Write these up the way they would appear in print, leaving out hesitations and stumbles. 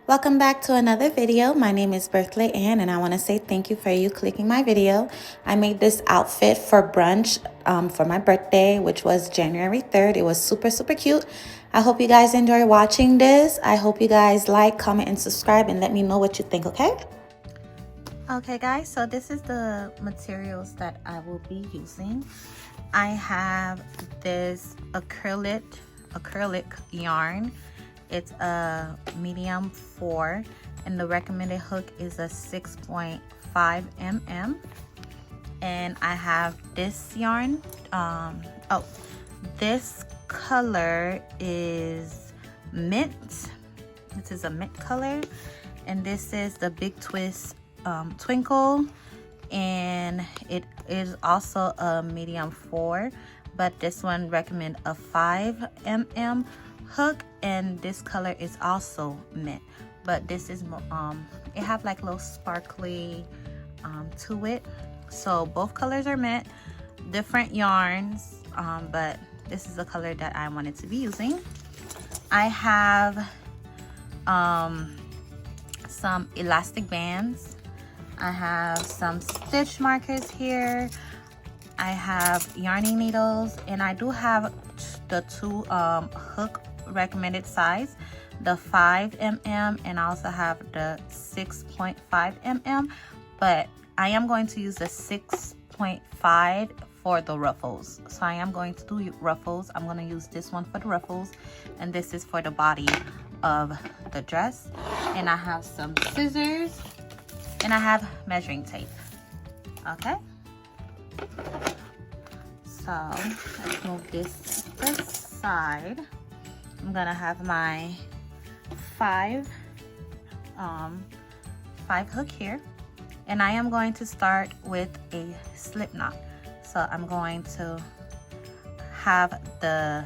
Welcome back to another video. My name is Birthday Ann, and I want to say thank you for you clicking my video. I made this outfit for brunch for my birthday, which was January 3rd. It was super cute. I hope you guys enjoy watching this. I hope you guys like, comment, and subscribe, and let me know what you think, okay? Okay guys, so this is the materials that I will be using. I have this acrylic yarn. It's a medium 4 and the recommended hook is a 6.5 mm. And I have this yarn. This color is mint. This is a mint color, and this is the Big Twist Twinkle, and it is also a medium 4, but this one recommend a 5 mm hook, and this color is also mint, but this is it have like little sparkly to it. So both colors are mint, different yarns, but this is the color that I wanted to be using. I have some elastic bands. I have some stitch markers here. I have yarning needles, and I do have the two hook recommended size, the 5 mm, and I also have the 6.5 mm, but I am going to use the 6.5 for the ruffles. So I am going to do ruffles. I'm going to use this one for the ruffles, and this is for the body of the dress. And I have some scissors, and I have measuring tape. Okay, so let's move this aside. I'm gonna have my 5 hook here, and I am going to start with a slip knot. So I'm going to have the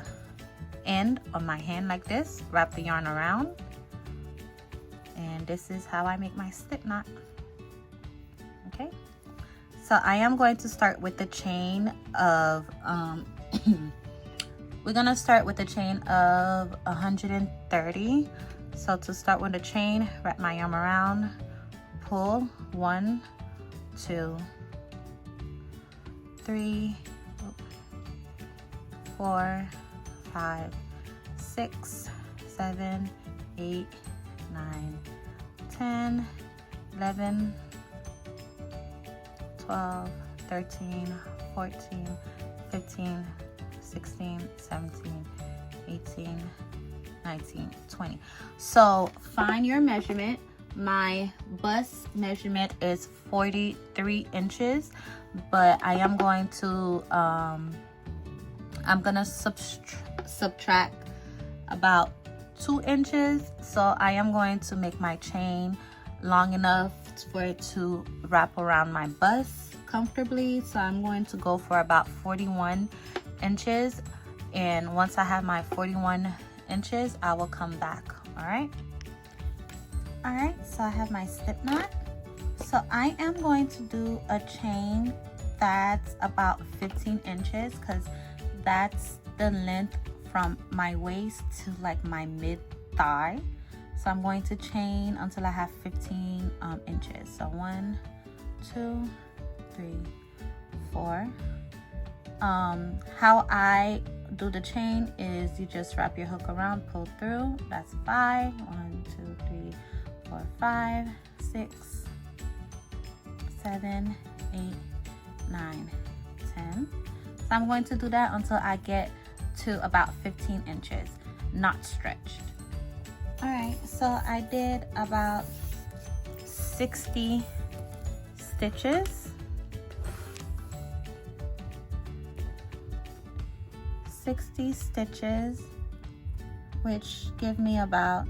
end of my hand like this, wrap the yarn around, and this is how I make my slip knot. Okay, so I am going to start with the chain of we're gonna start with a chain of 130. So to start with the chain, wrap my yarn around, pull 1, 2, 3, 4, 5, 6, 7, 8, 9, 10, 11, 12, 13, 14, 15, 16, 17, 18, 19, 20. So find your measurement. My bust measurement is 43 inches, but I am going to I'm gonna subtract about 2 inches. So I am going to make my chain long enough for it to wrap around my bust comfortably. So I'm going to go for about 41 inches, and once I have my 41 inches, I will come back. All right, so I have my slip knot. So I am going to do a chain that's about 15 inches, because that's the length from my waist to like my mid thigh. So I'm going to chain until I have 15 inches. So 1, 2, 3, 4. How I do the chain is you just wrap your hook around, pull through. That's 5. 1, 2, 3, 4, 5, 6, 7, 8, 9, 10. So I'm going to do that until I get to about 15 inches, not stretched. All right, so I did about 60 stitches. 60 stitches, which give me about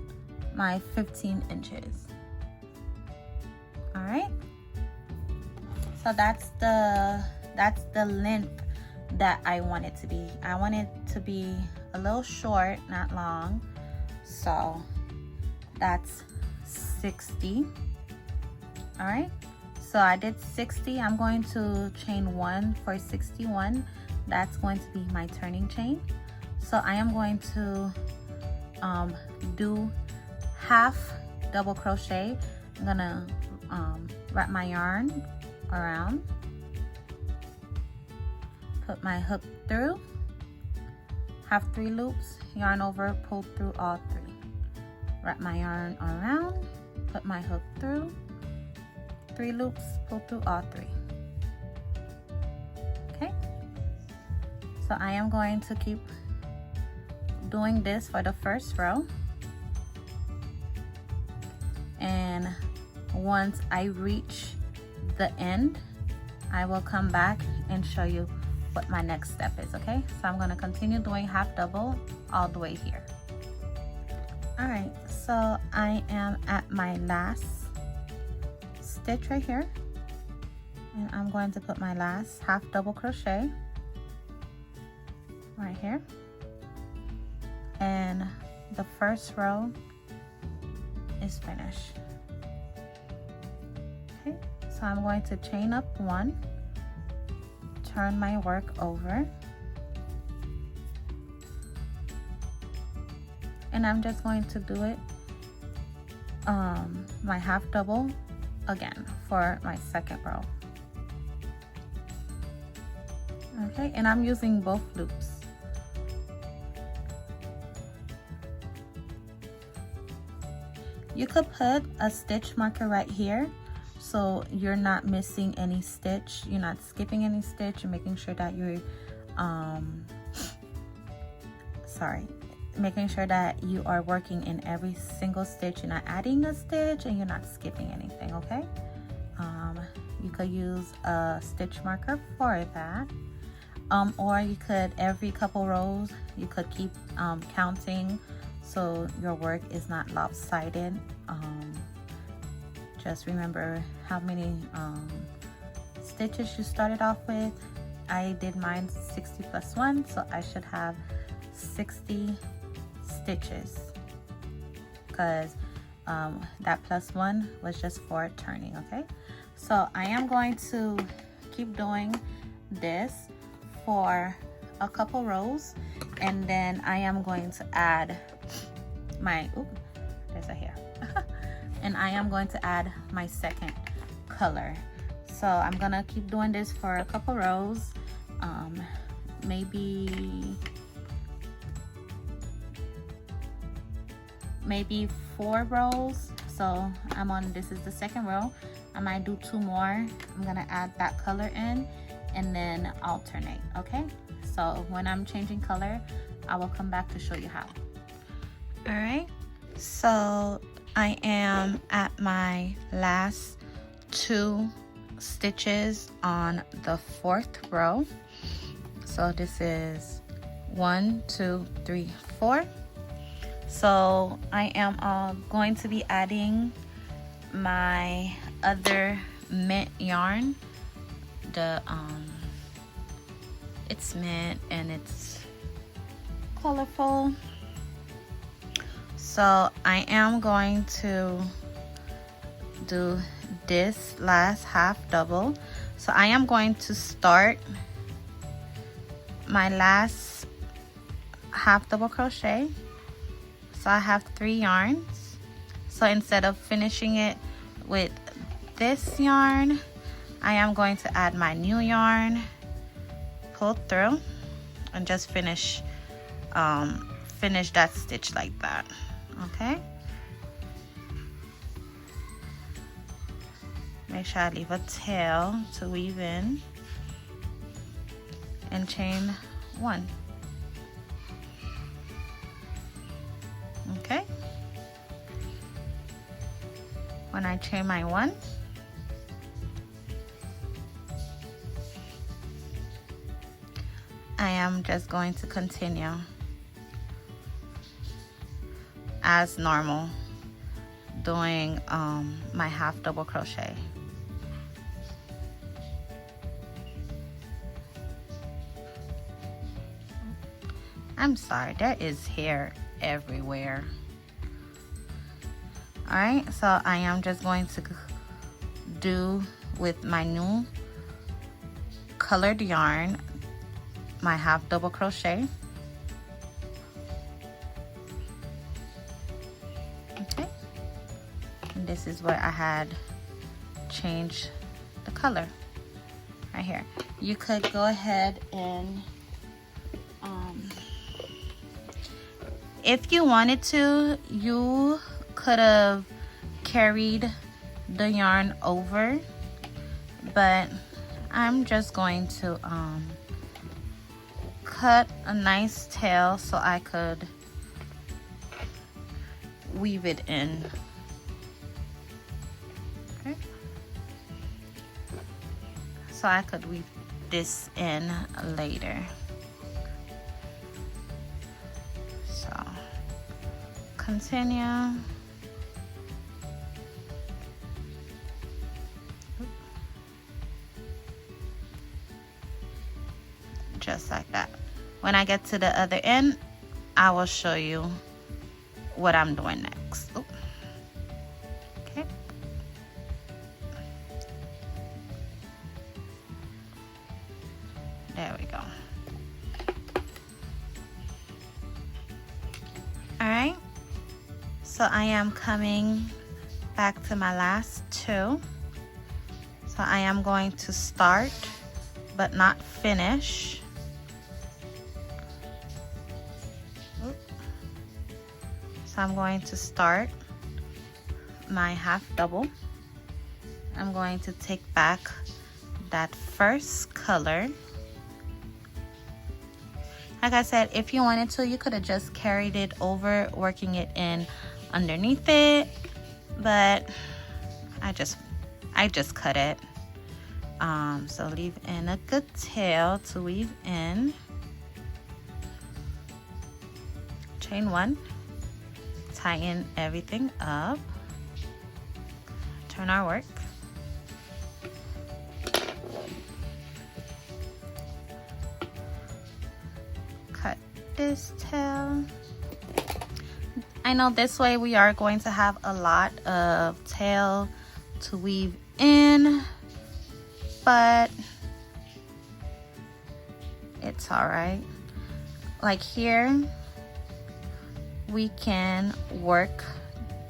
my 15 inches. All right, so that's the length that I want it to be. I want it to be a little short, not long. So that's 60. All right, so I did 60. I'm going to chain 1 for 61. That's going to be my turning chain. So I am going to do half double crochet. I'm gonna wrap my yarn around, put my hook through, have 3 loops, yarn over, pull through all 3. Wrap my yarn around, put my hook through, 3 loops, pull through all 3. Okay, so I am going to keep doing this for the first row, and once I reach the end, I will come back and show you what my next step is. Okay, so I'm going to continue doing half double all the way here. All right, so I am at my last stitch right here, and I'm going to put my last half double crochet right here, and the first row is finished. Okay, so I'm going to chain up 1, turn my work over, and I'm just going to do it my half double again for my second row. Okay, and I'm using both loops. You could put a stitch marker right here so you're not missing any stitch, you're not skipping any stitch, you're making sure that you're making sure that you are working in every single stitch. You're not adding a stitch and you're not skipping anything. Okay, you could use a stitch marker for that, or you could, every couple rows, you could keep counting so your work is not lopsided. Just remember how many stitches you started off with. I did mine 60 plus 1, so I should have 60 stitches, because that plus 1 was just for turning. Okay, so I am going to keep doing this for a couple rows, and then I am going to add my, there's a hair, and I am going to add my second color. So I'm gonna keep doing this for a couple rows, maybe 4 rows. So this is the second row. I might do 2 more. I'm gonna add that color in and then alternate. Okay, so when I'm changing color, I will come back to show you how. All right, so I am at my last 2 stitches on the 4th row. So this is 1, 2, 3, 4. So I am going to be adding my other mint yarn. It's mint and it's colorful. So I am going to do this last half double. So I am going to start my last half double crochet. So I have 3 yarns. So instead of finishing it with this yarn, I am going to add my new yarn, pull through, and just finish that stitch like that. Okay, make sure I leave a tail to weave in, and chain 1. Okay, when I chain my 1, I am just going to continue as normal doing my half double crochet. I'm sorry, there is hair everywhere. All right, so I am just going to do with my new colored yarn my half double crochet. Okay, And this is where I had changed the color right here. You could go ahead and if you wanted to, you could have carried the yarn over, but I'm just going to cut a nice tail so I could weave it in. Okay, so I could weave this in later. So continue. Just like that. When I get to the other end, I will show you what I'm doing next. Ooh. Okay. There we go. All right. So I am coming back to my last two. So I am going to start but not finish. So I'm going to start my half double. I'm going to take back that first color. Like I said, if you wanted to, you could have just carried it over, working it in underneath it, but I just cut it. So leave in a good tail to weave in. Chain one. Tighten everything up, turn our work, cut this tail. I know this way we are going to have a lot of tail to weave in, but it's all right. Like here, we can work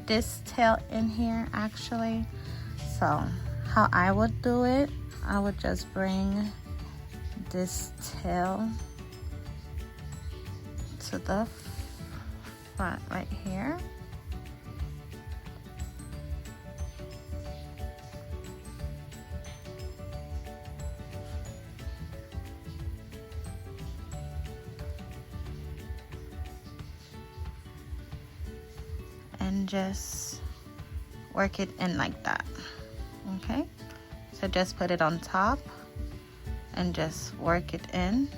this tail in here actually. So how I would do it, I would just bring this tail to the front right here. And just work it in like that. Okay, so just put it on top and just work it in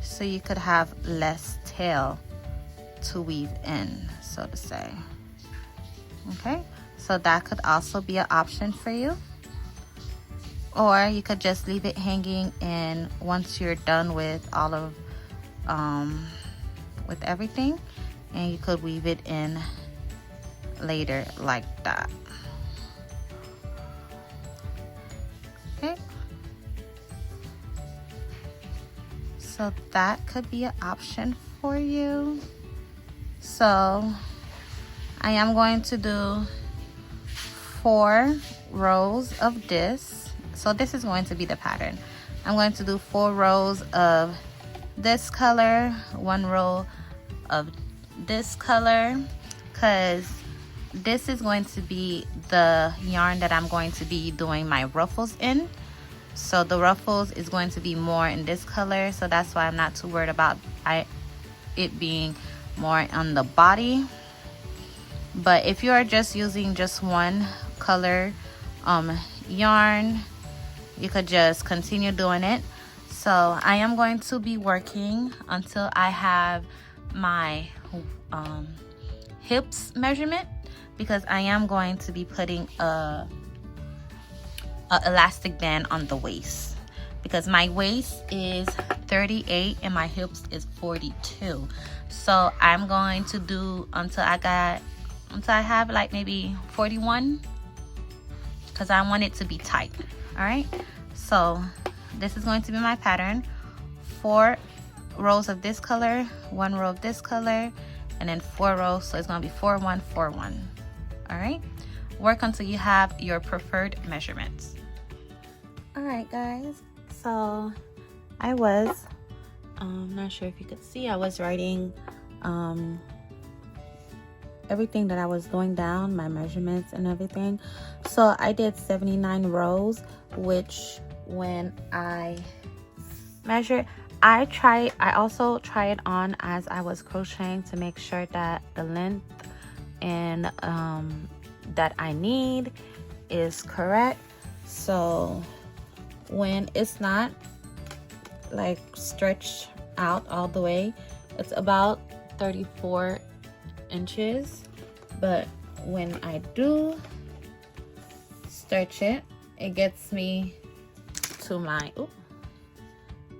so you could have less tail to weave in, so to say. Okay, so that could also be an option for you, or you could just leave it hanging, and once you're done with all of with everything, and you could weave it in later like that. Okay, so that could be an option for you. So I am going to do 4 rows of this. So this is going to be the pattern. I'm going to do 4 rows of this color, 1 row of this color, because this is going to be the yarn that I'm going to be doing my ruffles in. So the ruffles is going to be more in this color, so that's why I'm not too worried about it being more on the body. But if you are just using just one color yarn, you could just continue doing it. So I am going to be working until I have my hips measurement, because I am going to be putting a elastic band on the waist, because my waist is 38 and my hips is 42. So I'm going to do until I have like maybe 41, because I want it to be tight. All right, so this is going to be my pattern: 4 rows of this color, 1 row of this color, and then 4 rows. So it's going to be 4 1 4 1. All right, work until you have your preferred measurements. All right, guys, so I was not sure if you could see, I was writing everything that I was going down, my measurements and everything. So I did 79 rows, which when I measured, I also try it on as I was crocheting to make sure that the length and that I need is correct. So when it's not like stretched out all the way, it's about 34 inches, but when I do stretch it, it gets me to my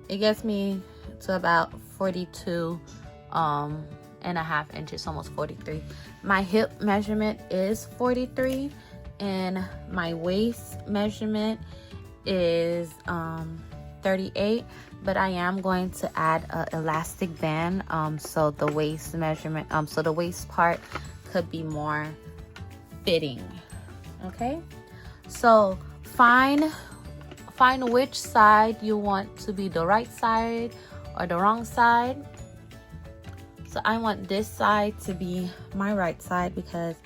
it gets me to about 42 and a half inches, almost 43. My hip measurement is 43 and my waist measurement is 38, but I am going to add an elastic band so the waist measurement so the waist part could be more fitting. Okay, so find which side you want to be the right side or the wrong side. So I want this side to be my right side because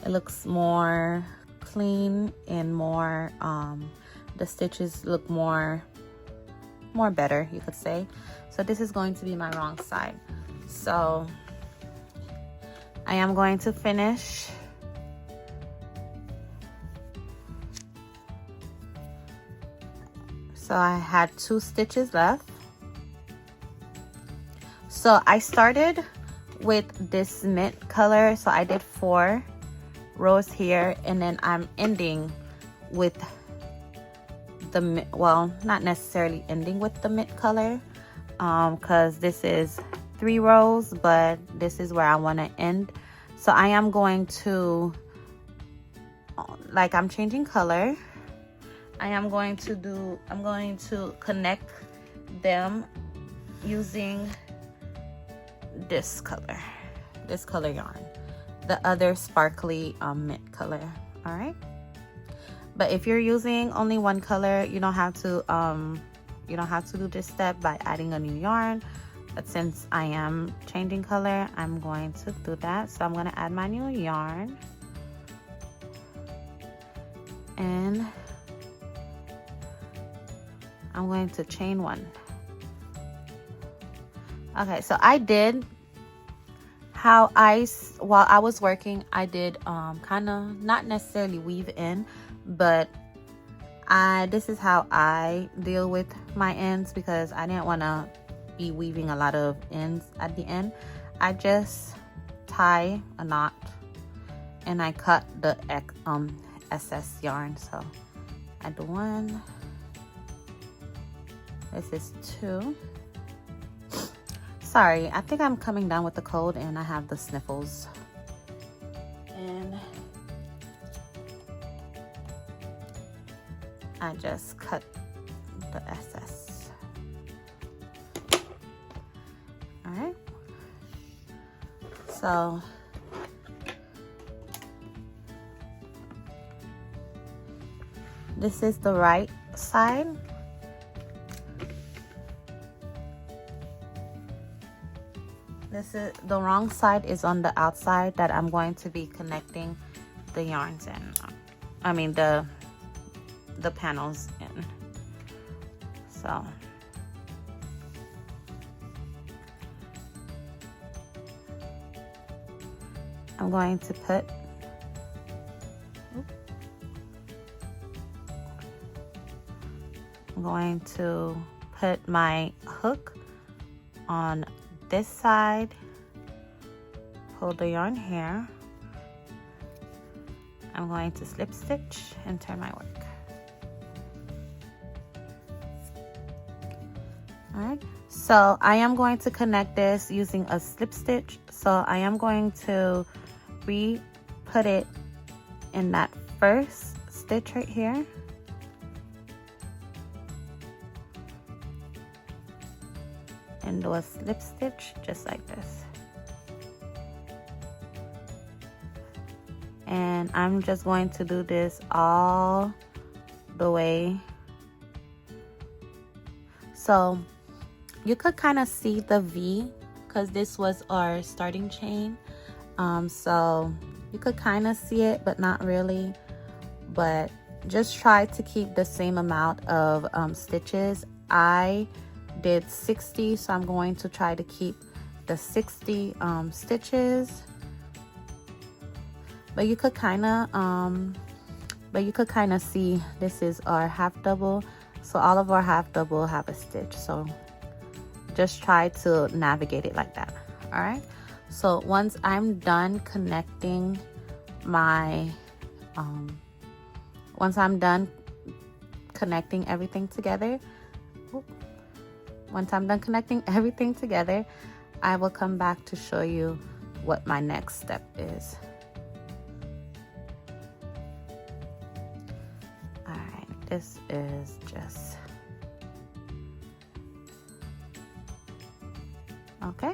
it looks more clean and more the stitches look more better, you could say. So this is going to be my wrong side. So I am going to finish. So I had 2 stitches left. So I started with this mint color, so I did 4 rows here, and then I'm ending with the, well, not necessarily ending with the mint color because this is 3 rows, but this is where I want to end. So I am going to, like, I'm changing color. I'm going to connect them using this color yarn, the other sparkly mint color. All right, but if you're using only one color, you don't have to do this step by adding a new yarn. But since I am changing color, I'm going to do that. So I'm going to add my new yarn, and I'm going to chain 1. Okay, so I did while I was working, I did kind of not necessarily weave in, but this is how I deal with my ends because I didn't want to be weaving a lot of ends at the end. I just tie a knot and I cut the excess yarn. So I do 1. This is 2. Sorry, I think I'm coming down with the cold and I have the sniffles. And I just cut the excess. All right. So this is the right side. This is the wrong side is on the outside that I'm going to be connecting the yarns in. I mean the panels in. So I'm going to put my hook on this side, pull the yarn here. I'm going to slip stitch and turn my work. All right, so I am going to connect this using a slip stitch. So I am going to put it in that first stitch right here. And do a slip stitch just like this. And I'm just going to do this all the way. So you could kind of see the V because this was our starting chain. So you could kind of see it, but not really. But just try to keep the same amount of stitches. I did 60, so I'm going to try to keep the 60 stitches. But you could kind of see this is our half double, so all of our half double have a stitch. So just try to navigate it like that. All right, so once I'm done connecting my everything together, I will come back to show you what my next step is. All right, this is just okay.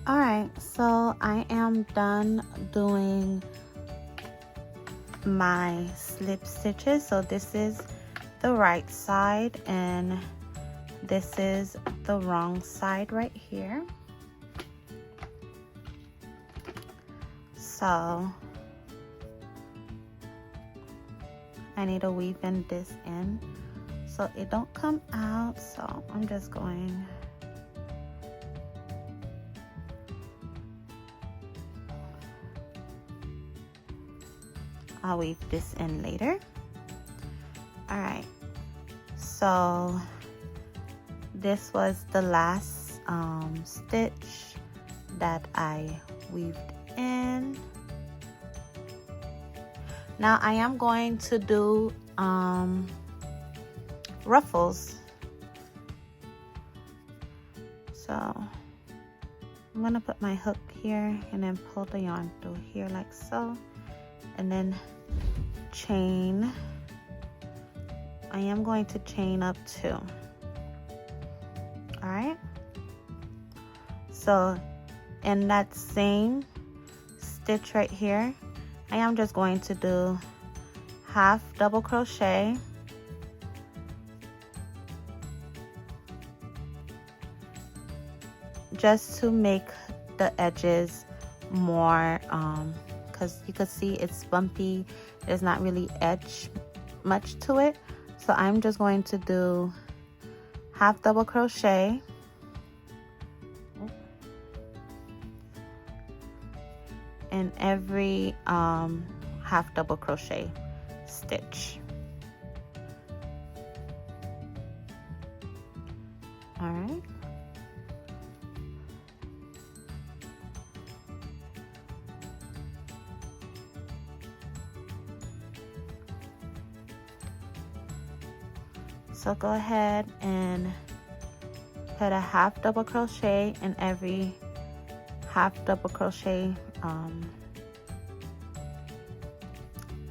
All right, so I am done doing my slip stitches. So this is the right side and this is the wrong side right here. So I need to weave in this in so it don't come out. So I'm just going I'll weave this in later. All right, so this was the last stitch that I weaved in. Now I am going to do ruffles. So I'm gonna put my hook here and then pull the yarn through here like so, and then chain. I am going to chain up 2. All right, so in that same stitch right here, I am just going to do half double crochet, just to make the edges more because you can see it's bumpy. There's not really edge much to it, so I'm just going to do half double crochet in every half double crochet stitch. All right, so go ahead and put a half double crochet in every half double crochet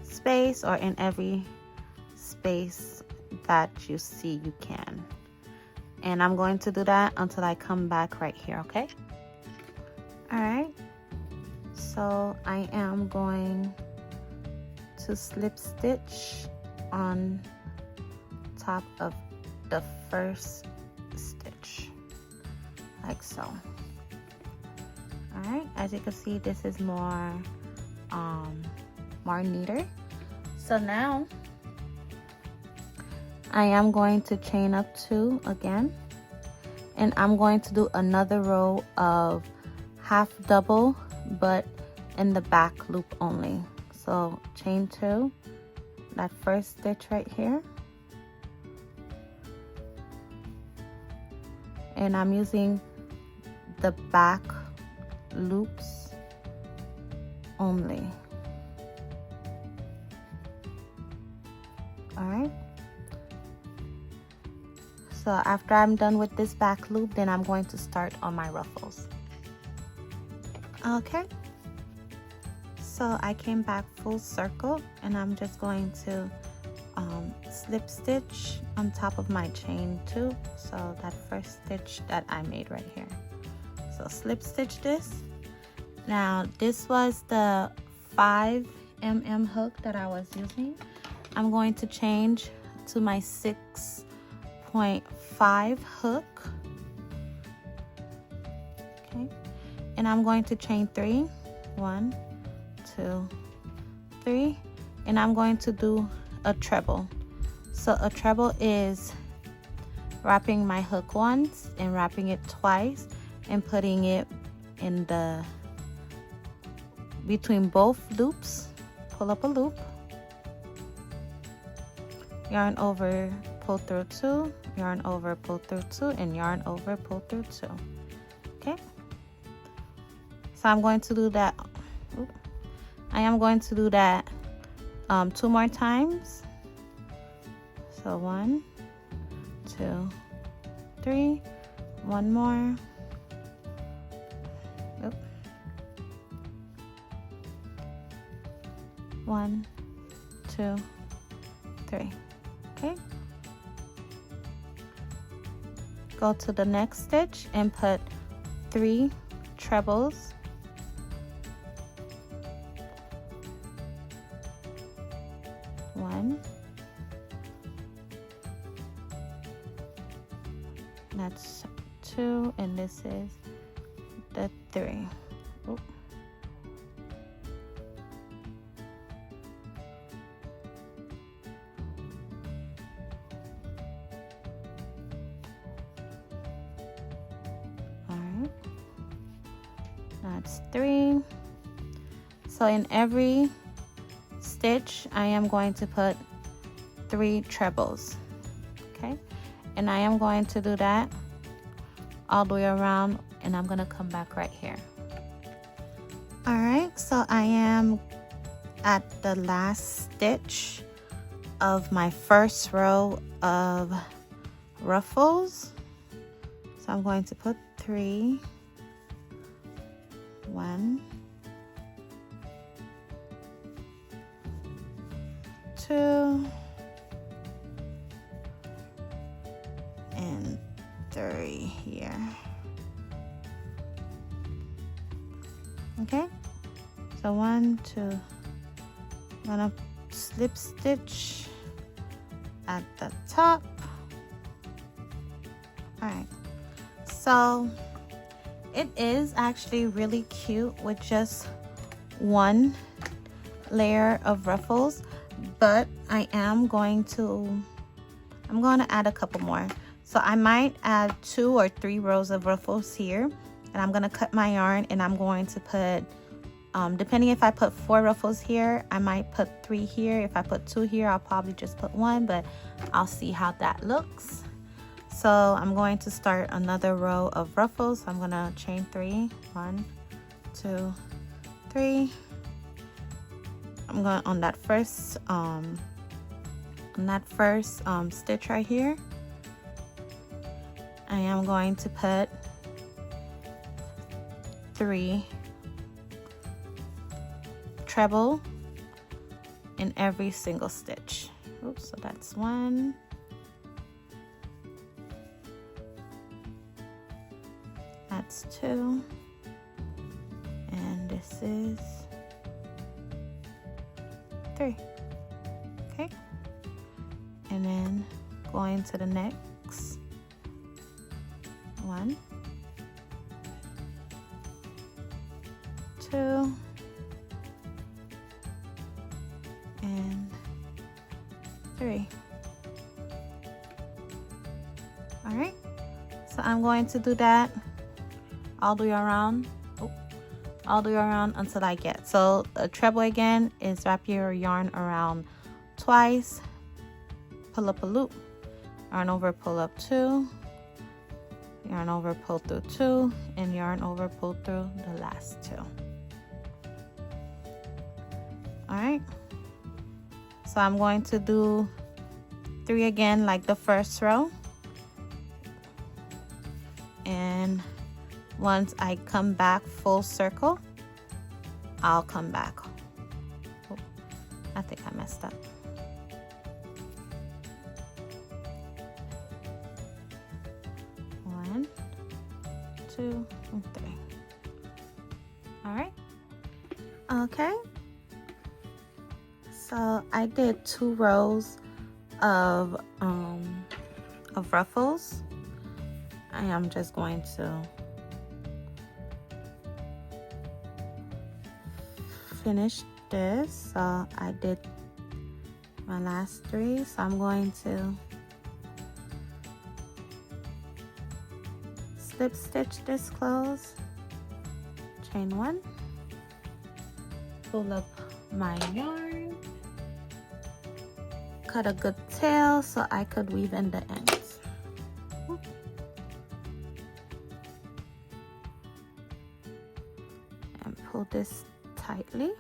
space, or in every space that you see you can. And I'm going to do that until I come back right here, okay? All right, so I am going to slip stitch on top of the first stitch like so. All right, as you can see, this is more neater. So now I am going to chain up 2 again, and I'm going to do another row of half double but in the back loop only. So chain 2, that first stitch right here, and I'm using the back loops only. All right, so after I'm done with this back loop, then I'm going to start on my ruffles. Okay, so I came back full circle and I'm just going to slip stitch on top of my chain 2, so that first stitch that I made right here. So slip stitch this. Now this was the 5mm hook that I was using. I'm going to change to my 6.5 hook. Okay, and I'm going to chain 3. 1, 2, 3, and I'm going to do a treble. So a treble is wrapping my hook once and wrapping it twice and putting it in the between both loops. Pull up a loop, yarn over, pull through 2, yarn over, pull through 2, and yarn over, pull through 2. Okay, so I'm going to do that. I am going to do that 2 more times. So 1, 2, 3, 1 more. Oop. 1, 2, 3. Okay. Go to the next stitch and put 3 trebles. That's 2, and this is the 3. Oop. All right, that's 3. So in every stitch I am going to put 3 trebles. Okay, and I am going to do that all the way around, and I'm gonna come back right here. All right, so I am at the last stitch of my first row of ruffles. So I'm going to put 3, 1, 2, and 3 here. Okay, so 1, 2, I'm gonna slip stitch at the top. All right, so it is actually really cute with just 1 layer of ruffles, but I'm going to add a couple more. So I might add 2 or 3 rows of ruffles here, and I'm gonna cut my yarn, and I'm going to put, depending if I put 4 ruffles here, I might put 3 here. If I put 2 here, I'll probably just put 1, but I'll see how that looks. So I'm going to start another row of ruffles. I'm gonna chain 3, 1, 2, 3. I'm going on that first stitch right here. I am going to put 3 treble in every single stitch. Oops, so that's 1. That's 2. And this is 3. Okay. And then going to the next 1, 2, and 3. All right, so I'm going to do that all the way around, until I get. So a treble again is wrap your yarn around twice, pull up a loop, yarn over, pull up 2, yarn over, pull through 2, and yarn over, pull through the last 2. All right, so I'm going to do 3 again like the first row, and once I come back full circle, I'll come back. Oh, I think I messed up. 2 and 3. All right. Okay. So I did 2 rows of ruffles. I am just going to finish this. So I did my last 3, so I'm going to slip stitch this close, chain 1, pull up my yarn, cut a good tail so I could weave in the ends. And pull this tightly.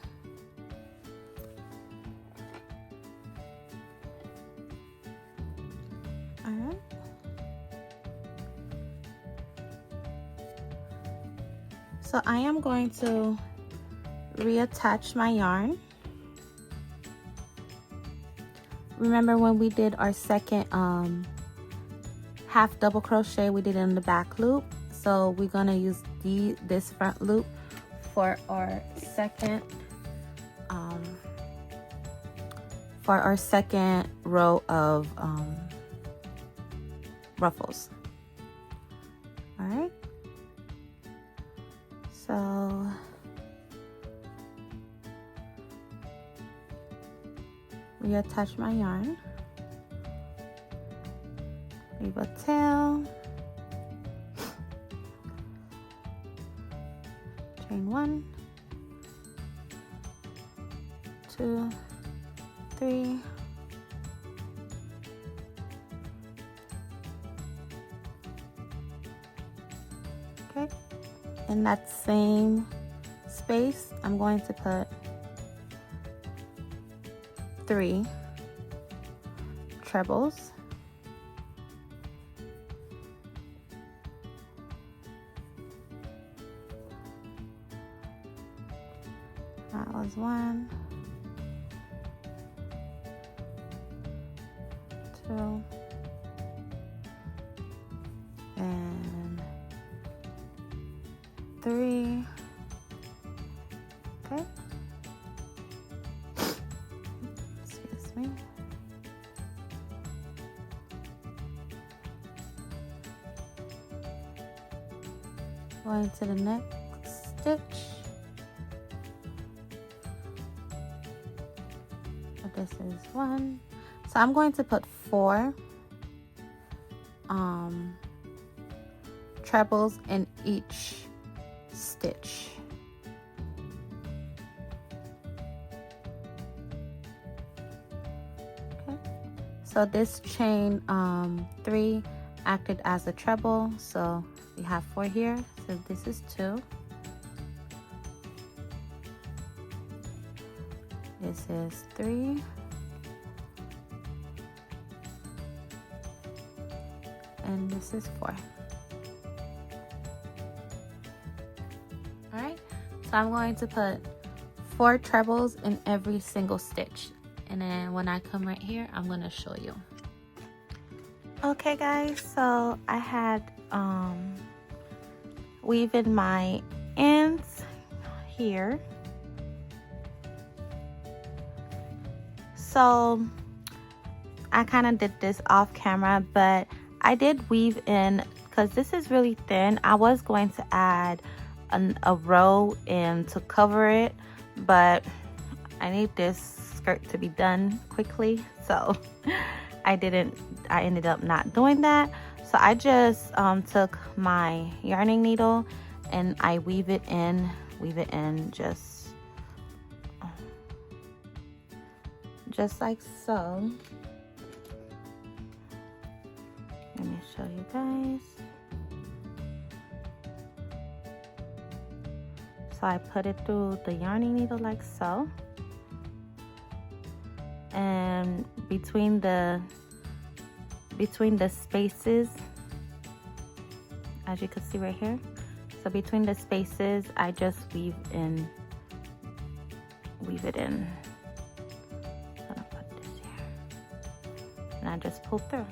Alright. So I am going to reattach my yarn. Remember when we did our second half double crochet, we did it in the back loop. So we're gonna use this front loop for our second row of ruffles. All right. So reattach my yarn, weave a tail, chain 1, 2, 3, okay. In that same space, I'm going to put 3 trebles. That was 1, 2, and 3. Okay. Excuse me. Going to the next stitch. So this is 1. So I'm going to put 4 trebles in each stitch. Okay. So this chain 3 acted as a treble, so we have 4 here. So this is 2. This is 3. And this is 4. All right, so I'm going to put 4 trebles in every single stitch, and then when I come right here, I'm going to show you. Okay guys, so I had weaving my ends here. So I kind of did this off camera, but I did weave in, because this is really thin. I was going to add a row in to cover it, but I need this skirt to be done quickly, so I ended up not doing that. So I just took my yarning needle and I weave it in just like so. Let me show you guys. So I put it through the yarning needle like so, and between the spaces, as you can see right here, so between the spaces I just weave it in. I'm gonna put this here, and I just pull through.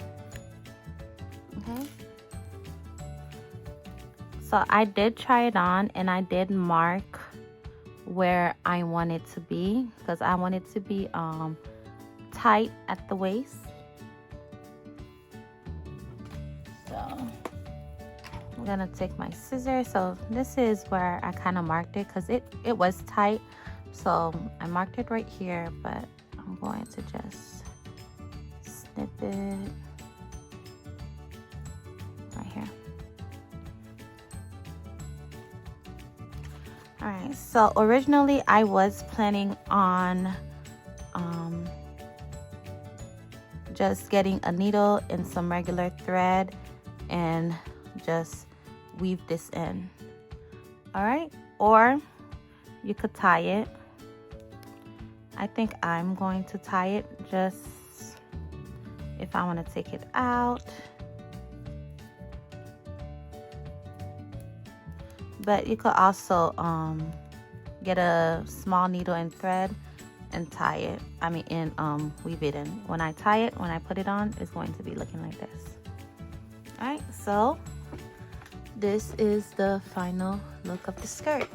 Okay, So I did try it on, and I did mark where I want it to be, because I want it to be tight at the waist. So I'm gonna take my scissors. So this is where I kind of marked it, because it was tight. So I marked it right here, but I'm going to just snip it right here. All right, so originally I was planning on just getting a needle and some regular thread and just weave this in. All right, or you could tie it. I think I'm going to tie it, just if I want to take it out. But you could also get a small needle and thread and tie it. I mean, and weave it in. When I tie it, when I put it on, it's going to be looking like this. All right, so this is the final look of the skirt.